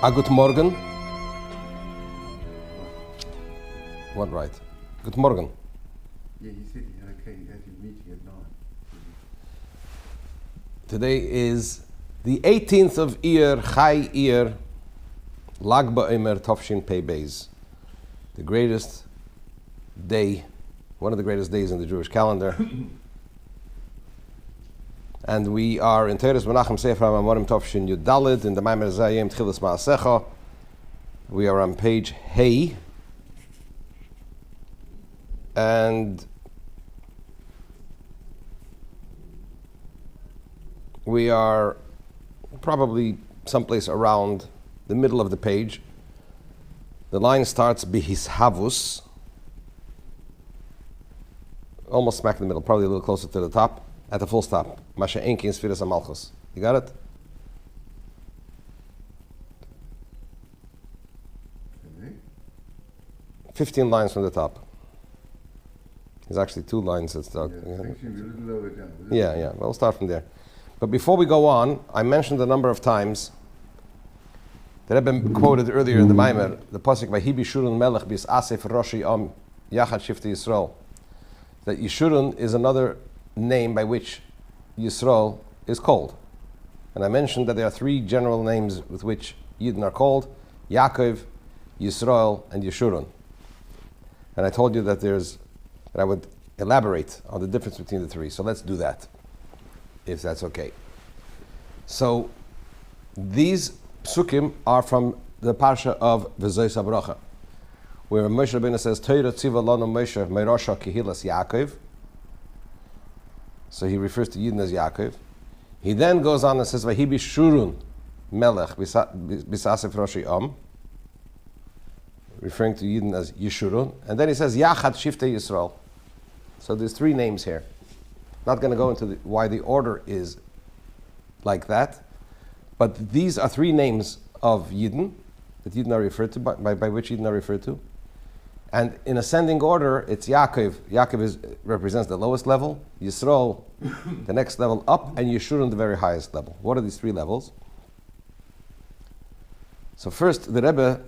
Guten Morgen. What right? Guten Morgen. Yeah, he said he had his meeting at 9. Today is the 18th of Iyar, Chai Iyar, Lag BaOmer Tovshin Pei Beis. The greatest day, one of the greatest days in the Jewish calendar. And we are in Teres Menachem Sefer HaMamorim Tovshin Yud Daled in the Mamar Zeh Hayom Tchilas Ma'asecha. We are on page Hey. And we are probably someplace around the middle of the page. The line starts Bihishavus, almost smack in the middle, probably a little closer to the top, at the full stop. Masha Enki in Sfiras HaMalchus. You got it? Okay. 15 lines from the top. There's actually 2 lines that start. Yeah, actually a little lower down. Yeah, we'll start from there. But before we go on, I mentioned a number of times that have been quoted earlier in the Maimer, the Pasuk Vahibi Shurun Melech bis Asef Roshi Am Yachad Shifti Yisrael, that Yeshurun is another name by which Yisrael is called. And I mentioned that there are 3 general names with which Yidden are called: Yaakov, Yisrael, and Yeshurun. And I told you that I would elaborate on the difference between the 3. So let's do that, if that's okay. So these psukim are from the parsha of V'zos HaBracha, where Moshe Rabbeinu says, Torah tziva lanu Moshe me'rosha kehilas Yaakov. So he refers to Yidden as Yaakov. He then goes on and says, Vahibi Shurun Melech bisasef Roshi Am, referring to Yidden as Yeshurun. And then he says, Yachad Shiftei Yisrael. So there's 3 names here. Not going to go into why the order is like that, but these are 3 names of Yidden that Yidden are referred to, by which Yidden are referred to. And in ascending order, it's Yaakov. Yaakov represents the lowest level, Yisrael the next level up, and Yeshurun the very highest level. What are these 3 levels? So first, the Rebbe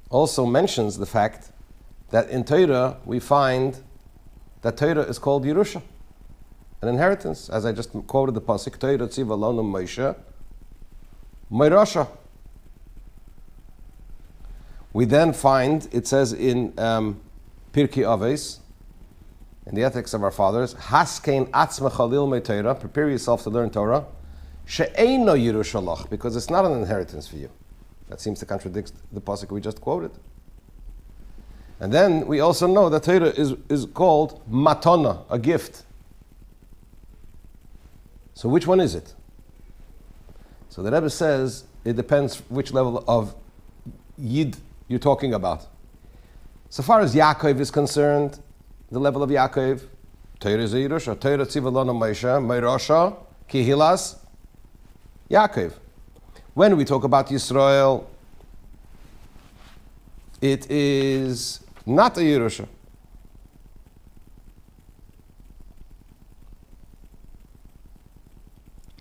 also mentions the fact that in Torah we find that Torah is called Yerusha, an inheritance, as I just quoted the pasuk, Torah tziva lanu Moshe me'rosha. We then find, it says in Pirkei Avos, in the Ethics of Our Fathers, Haskein atzmecha lilmei Torah, prepare yourself to learn Torah, she'eino Yerusha lach, because it's not an inheritance for you. That seems to contradict the pasuk we just quoted. And then we also know that Torah is called matana, a gift. So which one is it? So the Rebbe says it depends which level of Yid you're talking about. So far as Yaakov is concerned, the level of Yaakov, Torah is a Yerusha. Torah tziva lanu Moshe me'rosha kehilas Yaakov. When we talk about Yisrael, it is not a Yerusha.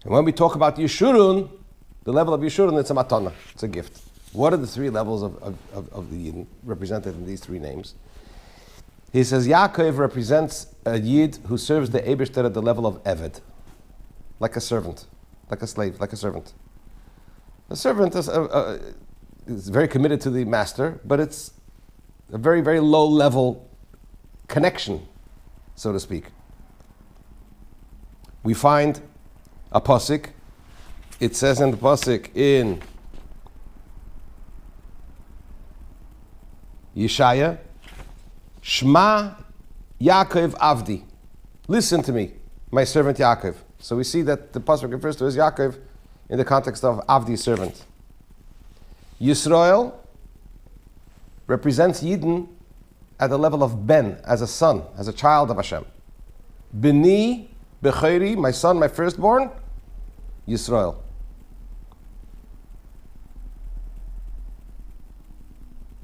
And when we talk about Yeshurun, the level of Yeshurun, it's a matana, it's a gift. What are the 3 levels of the Yidden represented in these 3 names? He says Yaakov represents a Yid who serves the Eibishter at the level of Eved, like a servant, like a slave, like a servant. The servant is very committed to the master, but it's a very, very low level connection, so to speak. We find a pasuk. It says in the pasuk in Yeshaya, Shema Yaakov Avdi. Listen to me, my servant Yaakov. So we see that the pasuk refers to as Yaakov in the context of Avdi, servant. Yisrael represents Yidden at the level of Ben, as a son, as a child of Hashem. B'ni Bechori, my son, my firstborn, Yisrael.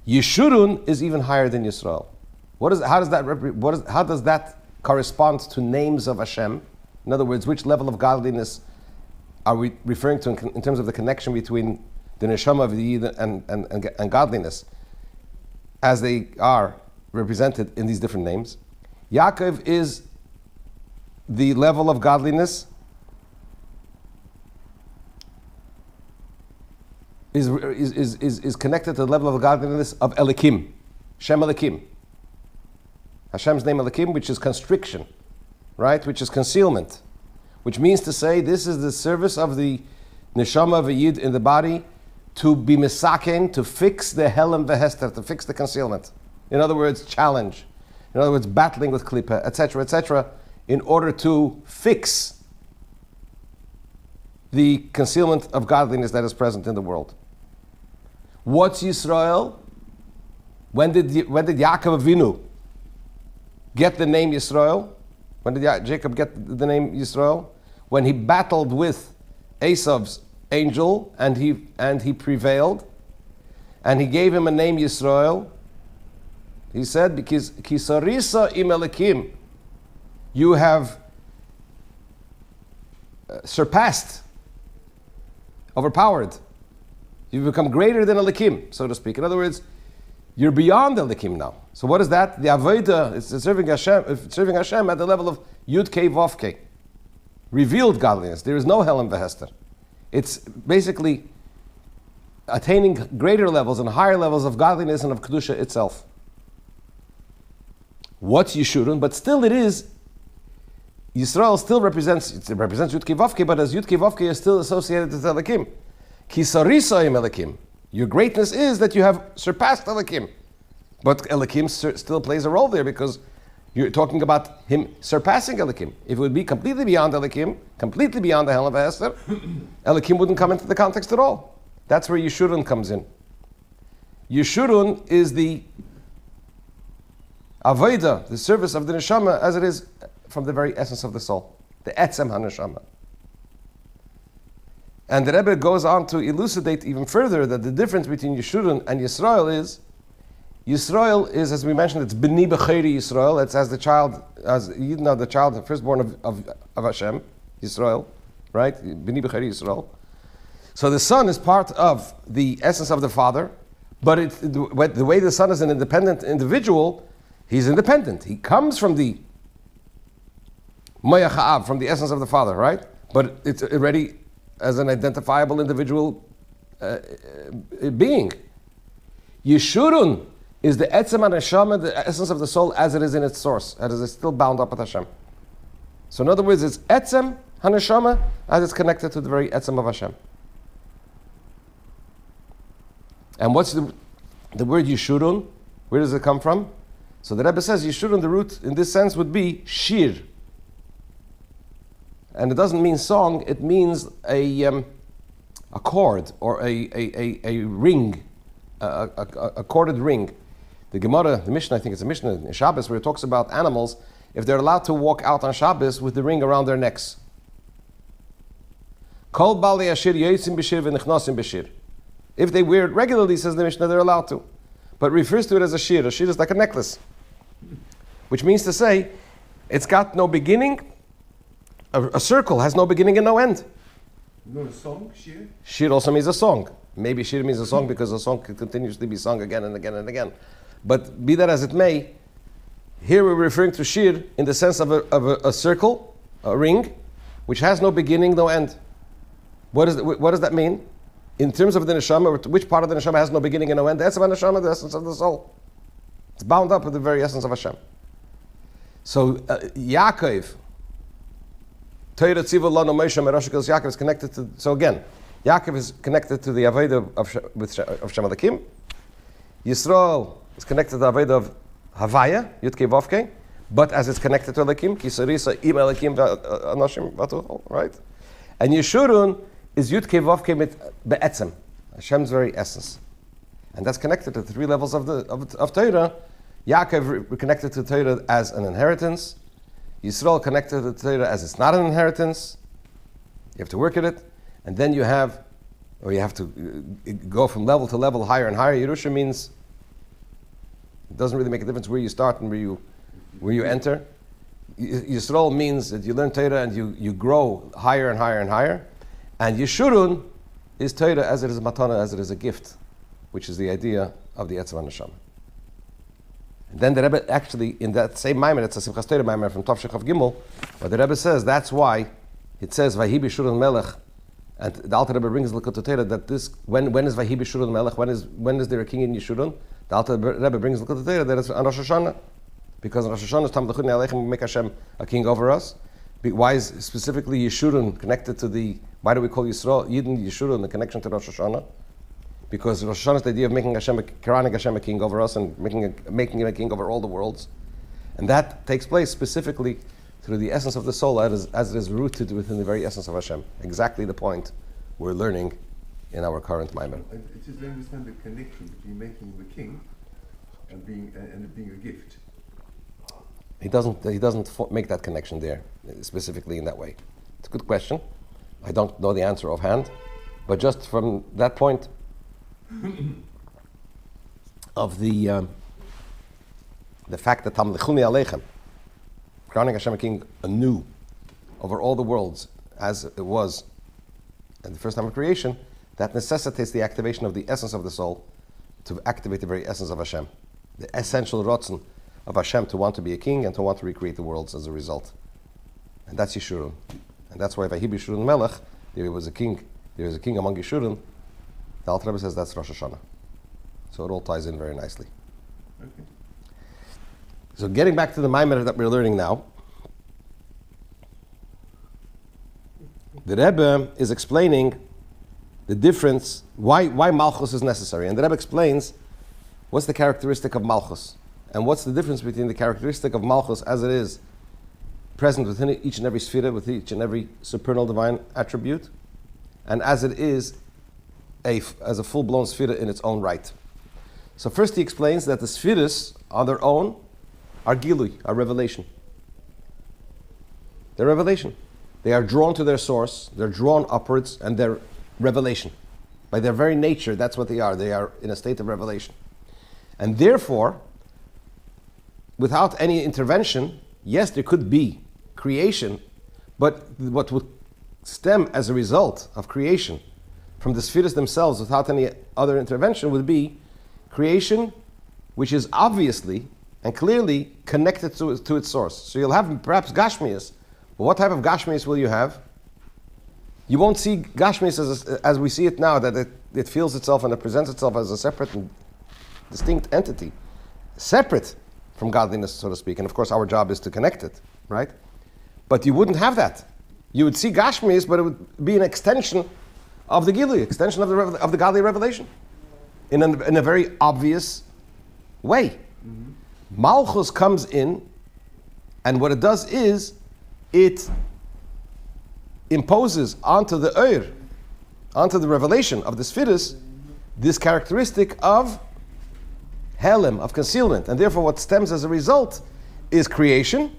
Yeshurun is even higher than Yisrael. How does that correspond to names of Hashem? In other words, which level of godliness are we referring to in terms of the connection between the neshama of the Yid and godliness, as they are represented in these different names. Yaakov is the level of godliness, is connected to the level of godliness of Elikim, Shem Elikim. Hashem's name Elikim, which is constriction, right? Which is concealment. Which means to say, this is the service of the neshama of a Yid in the body to be misaken, to fix the Helem Vehester, to fix the concealment. In other words, challenge. In other words, battling with Klippa, etc., in order to fix the concealment of godliness that is present in the world. What's Yisrael? When did Yaakov Avinu get the name Yisrael? When did Jacob get the name Yisrael? When he battled with Esav's angel and he prevailed, and he gave him a name Yisrael. He said, because Kisarisa im Elikim, you have surpassed, overpowered. You've become greater than Elikim, so to speak. In other words, you're beyond Elikim now. So what is that? The Avodah is serving Hashem at the level of Yud Kei Vav Kei. Revealed godliness. There is no Helem Vehester. It's basically attaining greater levels and higher levels of godliness and of Kedusha itself. What's Yeshurun? But still it is, Yisrael still represents Yud Kei Vav Kei, but as Yud Kei Vav Kei is still associated with Elikim. Ki sarisa im Elikim. Your greatness is that you have surpassed Elikim. But Elikim still plays a role there because you're talking about him surpassing Elikim. If it would be completely beyond Elikim, completely beyond the Helem Vehester, Elikim wouldn't come into the context at all. That's where Yeshurun comes in. Yeshurun is the Avodah, the service of the Neshama, as it is from the very essence of the soul. The Etzem HaNeshama. And the Rebbe goes on to elucidate even further that the difference between Yeshurun and Yisrael is, as we mentioned, it's B'ni B'chayri Yisrael. It's as the child, the child, the firstborn of Hashem, Yisrael, right? B'ni B'chayri Yisrael. So the son is part of the essence of the father, but the way the son is an independent individual, he's independent. He comes from the Moyach Ha'av, from the essence of the father, right? But it's already as an identifiable individual being. Yeshurun is the Etzem HaNeshama, the essence of the soul, as it is in its source, as it is still bound up with Hashem. So in other words, it's Etzem HaNeshama as it's connected to the very Etzem of Hashem. And what's the word Yeshurun? Where does it come from? So the Rebbe says Yeshurun, the root in this sense would be Shir. And it doesn't mean song, it means a chord or a ring, a corded ring. The Gemara, the Mishnah, I think it's a Mishnah in Shabbos, where it talks about animals, if they're allowed to walk out on Shabbos with the ring around their necks. Kol bali ashir yotzim b'shir v'nichnasim b'shir. If they wear it regularly, says the Mishnah, they're allowed to. But refers to it as a shir. A shir is like a necklace. Which means to say, it's got no beginning. A circle has no beginning and no end. Not a song, Shir? Shir also means a song. Maybe shir means a song because a song can continuously be sung again and again and again. But be that as it may, here we're referring to shir in the sense of a circle, a ring, which has no beginning, no end. What does that mean? In terms of the neshama, which part of the neshama has no beginning and no end? The essence of neshama, the essence of the soul. It's bound up with the very essence of Hashem. So Yaakov, Torah Tziva Lanu Moshe Merosh Kos Yaakov is connected to. So again, Yaakov is connected to the Avodah of Shem Elikim. Yisrael is connected to the Avodah of Havaya, Yud Kei Vav Kei, but as it's connected to Elikim, Kisarisa Im Elikim Anoshim Vatuchol, right? And Yeshurun is Yud Kei Vav Kei Be'etzem, Hashem's very essence, and that's connected to the three levels of Torah. Yaakov connected to Torah as an inheritance. Yisrael connected to Torah as it's not an inheritance. You have to work at it, and then you have to go from level to level, higher and higher. Yerusha means it doesn't really make a difference where you start and where you enter. Yisrael means that you learn Torah and you grow higher and higher and higher. And Yeshurun is Torah as it is a matana, as it is a gift, which is the idea of the Etzav HaNeshama. And then the Rebbe actually, in that same Maimer, it's a Simchas Torah Maimer from Tov Shechov Gimel, but the Rebbe says that's why it says Vahi B'Shurun Melech, and the Alter Rebbe brings the Likutei Torah that this, when is Vahi B'Shurun Melech, when is there a king in Yeshurun? The Alter Rebbe brings the Likutei Torah that it's on Rosh Hashanah, because on Rosh Hashanah is Tam L'chudni Aleichem, make Hashem a king over us. Why is specifically Yeshurun connected to why do we call Yisrael, Yidden Yeshurun, the connection to Rosh Hashanah? Because Rosh Hashanah is the idea of making Quranic Hashem a king over us and making him a king over all the worlds. And that takes place specifically through the essence of the soul as it is rooted within the very essence of Hashem. Exactly the point we're learning in our current Maimer. I just don't understand the connection between making him a king and being a gift. He doesn't make that connection there, specifically in that way. It's a good question. I don't know the answer offhand, but just from that point of the fact that Tam L'chudni Aleichem, crowning Hashem a king anew over all the worlds as it was at the first time of creation, that necessitates the activation of the essence of the soul to activate the very essence of Hashem, the essential rotzen of Hashem to want to be a king and to want to recreate the worlds as a result. And that's Yeshurun. And that's why Vahi B'Shurun Melech, there was a king among Yeshurun. The Alter Rebbe says that's Rosh Hashanah. So it all ties in very nicely. Okay. So getting back to the Maimer that we're learning now, the Rebbe is explaining the difference, why Malchus is necessary. And the Rebbe explains what's the characteristic of Malchus. And what's the difference between the characteristic of Malchus as it is present within each and every sphere, with each and every supernal divine attribute, and as it is as a full-blown sphere in its own right. So first he explains that the spheres on their own are gilui, are revelation. They're revelation. They are drawn to their source, they're drawn upwards, and they're revelation. By their very nature, that's what they are. They are in a state of revelation. And therefore, without any intervention, yes, there could be creation, but what would stem as a result of creation from the spheres themselves without any other intervention would be creation which is obviously and clearly connected to its source. So you'll have perhaps Gashmias, but what type of Gashmias will you have? You won't see Gashmias as we see it now, that it feels itself and it presents itself as a separate and distinct entity, separate from godliness, so to speak. And of course, our job is to connect it, right? But you wouldn't have that. You would see Gashmias, but it would be an extension of the Gilui, extension of the godly revelation, in a very obvious way. Mm-hmm. Malchus comes in, and what it does is, it imposes onto the Ur, onto the revelation of the Spheres, this characteristic of Helem, of concealment. And therefore what stems as a result is creation,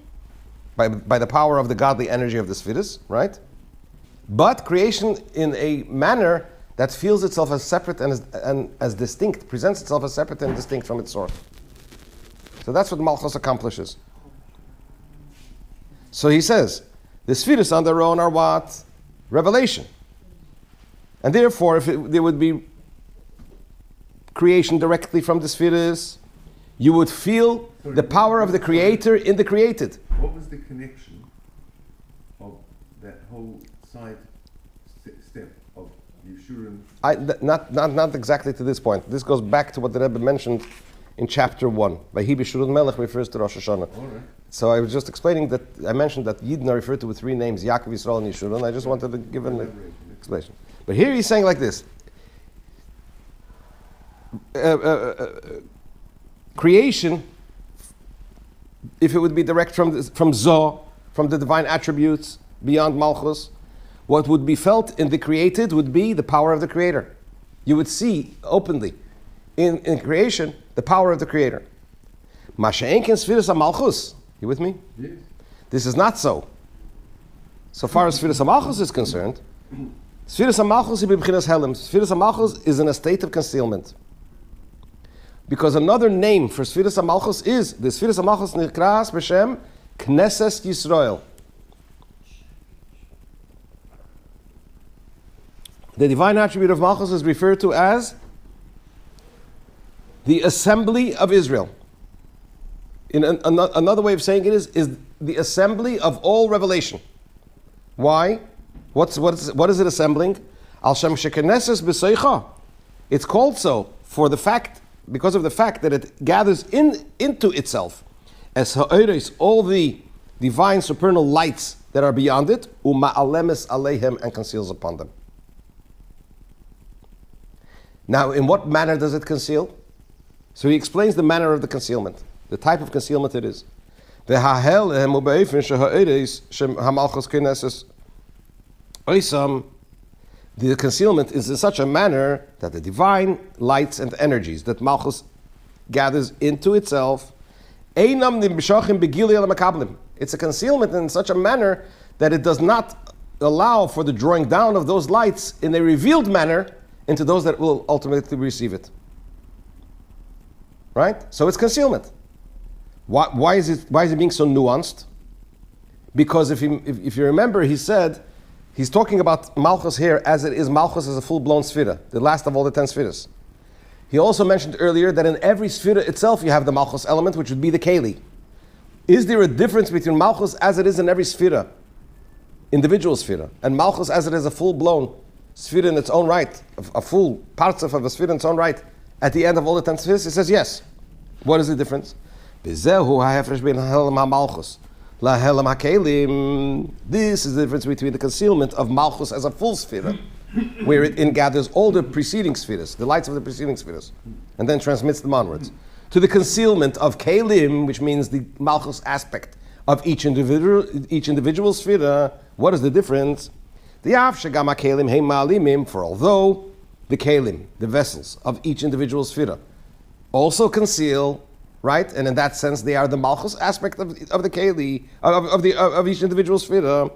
by the power of the godly energy of the Spheres, right? But creation in a manner that feels itself as separate and as distinct, presents itself as separate and distinct from its source. So that's what Malchus accomplishes. So he says, the spheres on their own are what? Revelation. And therefore, if there would be creation directly from the spheres, you would feel the power of the Creator in the created. What was the connection of that whole side step of Yeshurun? Not exactly to this point. This goes back to what the Rebbe mentioned in chapter 1. Vahi B'Shurun Melech refers to Rosh Hashanah. All right. So I was just explaining that I mentioned that Yidden are referred to with three names, Yaakov, Yisrael, and Yeshurun. I just wanted to give an explanation. But here he's saying like this. Creation, if it would be direct from Zoh, from the divine attributes beyond Malchus, what would be felt in the created would be the power of the Creator. You would see openly in creation the power of the Creator. Masha'enken Sfiras HaMalchus. You with me? Yes. This is not so. So far as Sfiras HaMalchus is concerned, Sfiras HaMalchus is b'bchinas Helem. Sfiras HaMalchus is in a state of concealment. Because another name for Sfiras HaMalchus is, the Sfiras HaMalchus nikras b'shem Knesses Yisrael. The divine attribute of Malchus is referred to as the assembly of Israel. Another way of saying it is the assembly of all revelation. Why? What is it assembling? Al Shem Shekeneses B'Seicha. It's called so because of the fact that it gathers into itself as ha'eres, all the divine supernal lights that are beyond it, uma'alemes aleihem, and conceals upon them. Now, in what manner does it conceal? So he explains the manner of the concealment, the type of concealment it is. The concealment is in such a manner that the divine lights and energies that Malchus gathers into itself, it's a concealment in such a manner that it does not allow for the drawing down of those lights in a revealed manner into those that will ultimately receive it. Right? So it's concealment. Why is it being so nuanced? Because if you remember, he said, he's talking about Malchus here as it is Malchus as a full-blown sphera, the last of all the 10 spheres. He also mentioned earlier that in every sphera itself you have the Malchus element, which would be the Keli. Is there a difference between Malchus as it is in every sphera, individual sphera, and Malchus as it is a full-blown sphera in its own right, a full parts of a sphera in its own right, at the end of all the 10 spheres? He says yes. What is the difference? This is the difference between the concealment of Malchus as a full sphere, where it gathers all the preceding spheres, the lights of the preceding spheres, and then transmits them onwards, to the concealment of Kelim, which means the Malchus aspect of each individual sphere. What is the difference? For although the Kelim, the vessels of each individual sphere, also conceal, right? And in that sense, they are the Malchus aspect of the Keli, of each individual sphere.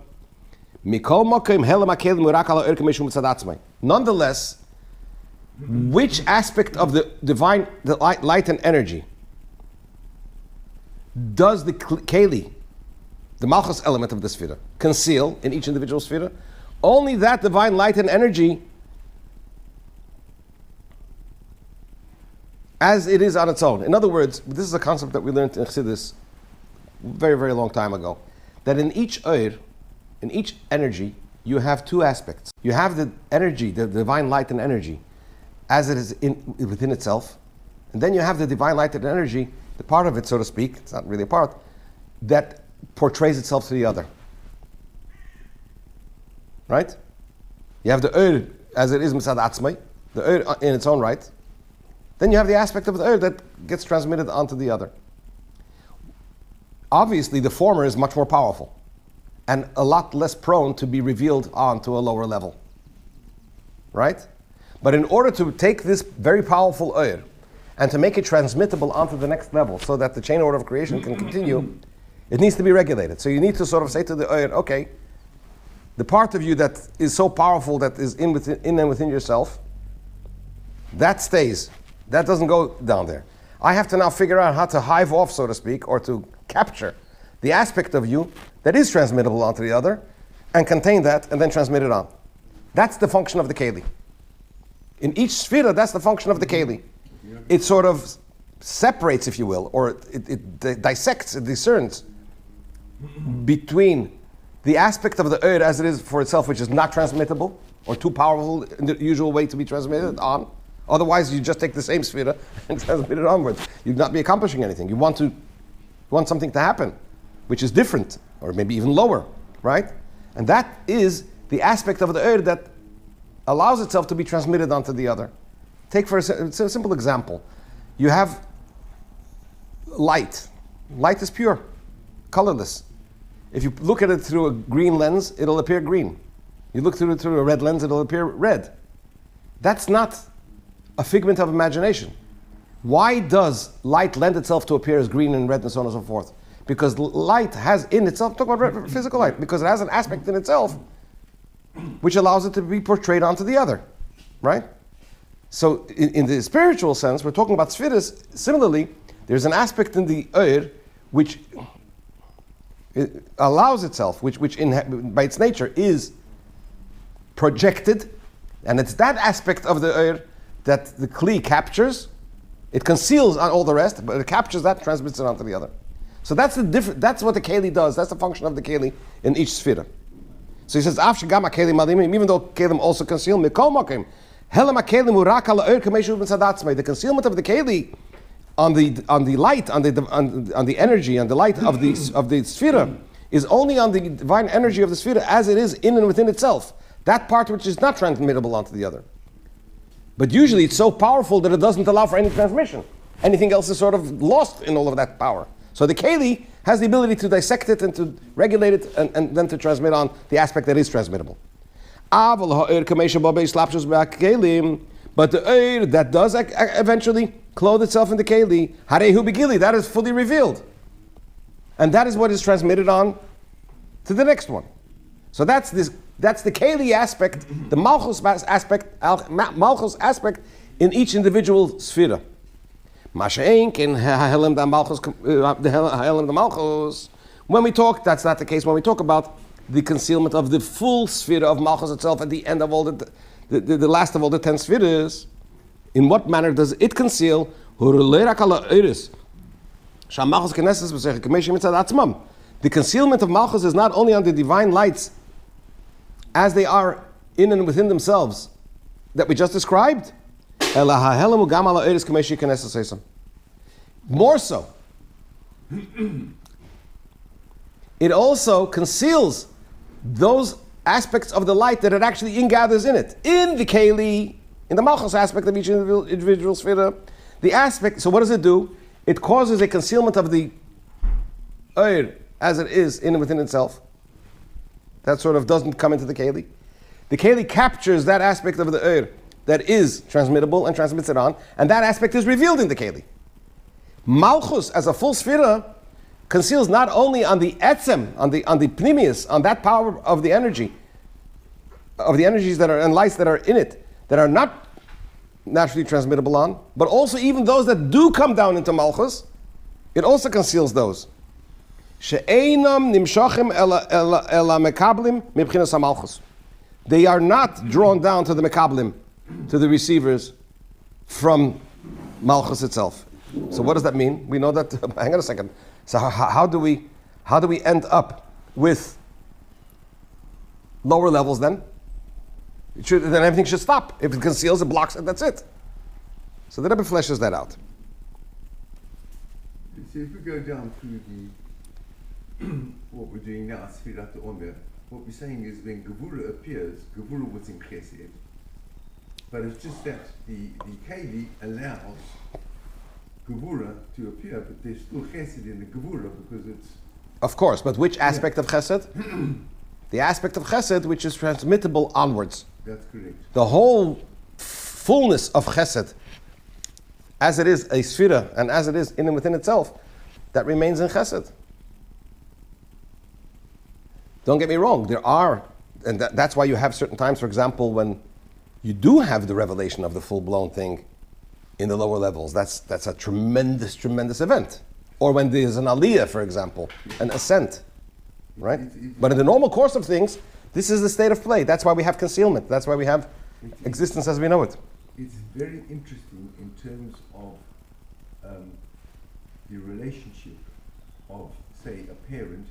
Nonetheless, which aspect of the divine light and energy does the Keli, the Malchus element of the sphere, conceal in each individual sphere? Only that divine light and energy as it is on its own. In other words, this is a concept that we learned in Chassidus very, very long time ago, that in each in each energy, you have two aspects. You have the energy, the divine light and energy, as it is within itself, and then you have the divine light and energy, the part of it, so to speak, it's not really a part, that portrays itself to the other. Right? You have the as it is Misad Atzmai, the in its own right. Then you have the aspect of the that gets transmitted onto the other. Obviously, the former is much more powerful and a lot less prone to be revealed onto a lower level. Right? But in order to take this very powerful and to make it transmittable onto the next level so that the chain order of creation can continue, it needs to be regulated. So you need to sort of say to the okay, the part of you that is so powerful, that is in and within yourself, that stays. That doesn't go down there. I have to now figure out how to hive off, so to speak, or to capture the aspect of you that is transmittable onto the other, and contain that, and then transmit it on. That's the function of the Keli. In each sphere, that's the function of the Keli. It sort of separates, if you will, or it dissects, it discerns between the aspect of the as it is for itself, which is not transmittable, or too powerful in the usual way to be transmitted on. Otherwise, you just take the same sphere and transmit it onwards. You'd not be accomplishing anything. You want something to happen, which is different, or maybe even lower, right? And that is the aspect of the that allows itself to be transmitted onto the other. Take for a simple example. You have light. Light is pure, colorless. If you look at it through a green lens, it'll appear green. You look through it through a red lens, it'll appear red. That's not a figment of imagination. Why does light lend itself to appear as green and red and so on and so forth? Because light has in itself, talk about physical light, because it has an aspect in itself which allows it to be portrayed onto the other, right? So in the spiritual sense, we're talking about spheres. Similarly, there's an aspect in the which it allows itself, which by its nature is projected And it's that aspect of the Eir that the Kli captures. It conceals on all the rest, but it captures that, transmits it onto the other. So that's the that's what the Keli does. That's the function of the Keli in each sphere. So he says, even though Kelim also conceal, the concealment of the Keli on the light, on the energy, and the light of the sphere is only on the divine energy of the sphere as it is in and within itself. That part which is not transmittable onto the other. But usually it's so powerful that it doesn't allow for any transmission. Anything else is sort of lost in all of that power. So the Keli has the ability to dissect it and to regulate it and then to transmit on the aspect that is transmittable. But the Eir that does eventually clothe itself in the Keli, Harehu Begili, that is fully revealed. And that is what is transmitted on to the next one. So that's the Keli aspect, the Malchus aspect in each individual sphere. When we talk, that's not the case. When we talk about the concealment of the full sphere of Malchus itself at the end of all the last of all the 10 spheres, in what manner does it conceal? The concealment of Malchus is not only on the divine lights as they are in and within themselves that we just described. More so, it also conceals those aspects of the light that it actually ingathers in it. In the Keli, in the Malchus aspect of each individual sphere, the aspect, so what does it do? It causes a concealment of the Eir as it is in and within itself. That sort of doesn't come into the Keli. The Keli captures that aspect of the Eir that is transmittable and transmits it on, and that aspect is revealed in the Keli. Malchus, as a full sphere, conceals not only on the etzem, on the pnimius, on that power of the energy, of the energies that are and lights that are in it, that are not naturally transmittable on, but also even those that do come down into Malchus, it also conceals those. She'einam nimshachim ela mekablim mibchinas hamalchus. They are not drawn down to the mekablim, to the receivers from Malchus itself. So what does that mean? We know that. Hang on a second. So how do we end up with lower levels then? Then everything should stop. If it conceals, it blocks it. That's it. So the Rebbe fleshes that out. So if we go down through what we're doing now, Sfirat Omer, what we're saying is when Gevura appears, Gevura was in Chesed. But it's just that the Keli allows Gevura to appear, but there's still Chesed in the Gevura because it's... Of course, but which aspect of Chesed? The aspect of Chesed which is transmittable onwards. That's correct. The whole fullness of Chesed, as it is a Sfira and as it is in and within itself, that remains in Chesed. Don't get me wrong, there are, and that's why you have certain times, for example, when you do have the revelation of the full-blown thing in the lower levels. That's a tremendous, tremendous event. Or when there's an aliyah, for example, an ascent, right? But in the normal course of things, this is the state of play. That's why we have concealment. That's why we have existence as we know it. It's very interesting in terms of the relationship of, say, a parent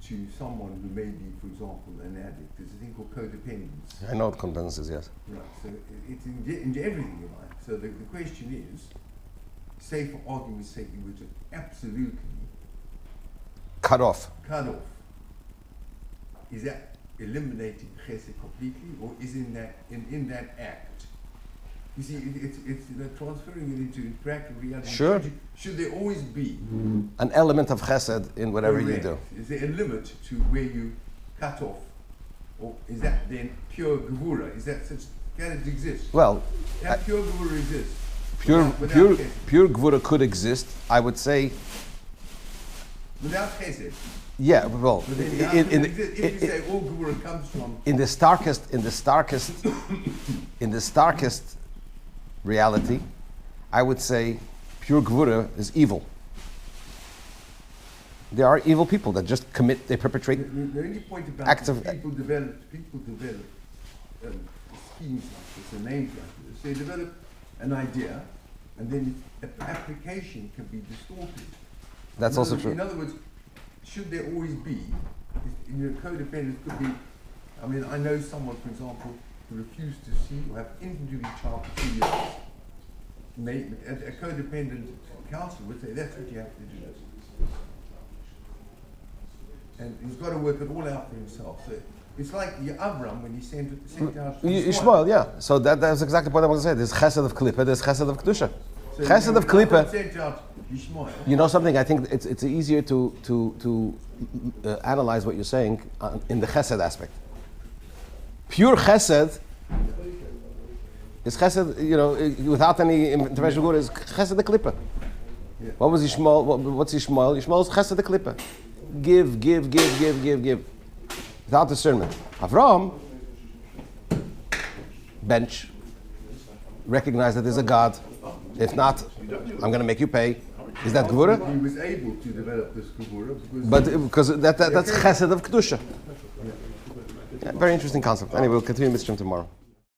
to someone who may be, for example, an addict. There's a thing called codependence. I know what codependence is, yes. Right, so it's in everything in life. So the question is, say for argument's sake, you were to absolutely cut off. Is that eliminating chesed completely, or is in that act? You see, it's transferring it into practical reality. Sure. Should there always be an element of chesed in whatever you do? Is there a limit to where you cut off, or is that then pure gevura? Is that such? Can it exist? Well, can pure gevura exist? Pure gevura could exist. I would say. Without chesed. Yeah, well, if you say all gevura comes from in the starkest reality, I would say pure gevura is evil. There are evil people that just commit, they perpetrate the only point about acts of people develop schemes like this, and names like this. They develop an idea, and then application can be distorted. That's also true. In other words, should there always be, codependence could be, I mean, I know someone, for example, who refused to see or have infant with a child for 2 years. A codependent counselor would say, that's what you have to do. And he's got to work it all out for himself. So it's like the Avram when he sent out Ishmael, yeah. So that's exactly what I want to say. There's chesed of klipa, there's chesed of kedusha. So chesed of klipa. You know something? I think it's easier to analyze what you're saying in the chesed aspect. Pure chesed is chesed, without any intervention of God, is chesed the klipa. Yeah. What was Ishmael? What's Ishmael? Ishmael is chesed the klipa. Give. Without discernment. Avram, bench, recognize that there's a God. If not, I'm going to make you pay. Is that Gevura? He was able to develop this Gevura because that's chesed of Kedusha. Yeah, very interesting concept. Anyway, we'll continue Mitzvah tomorrow.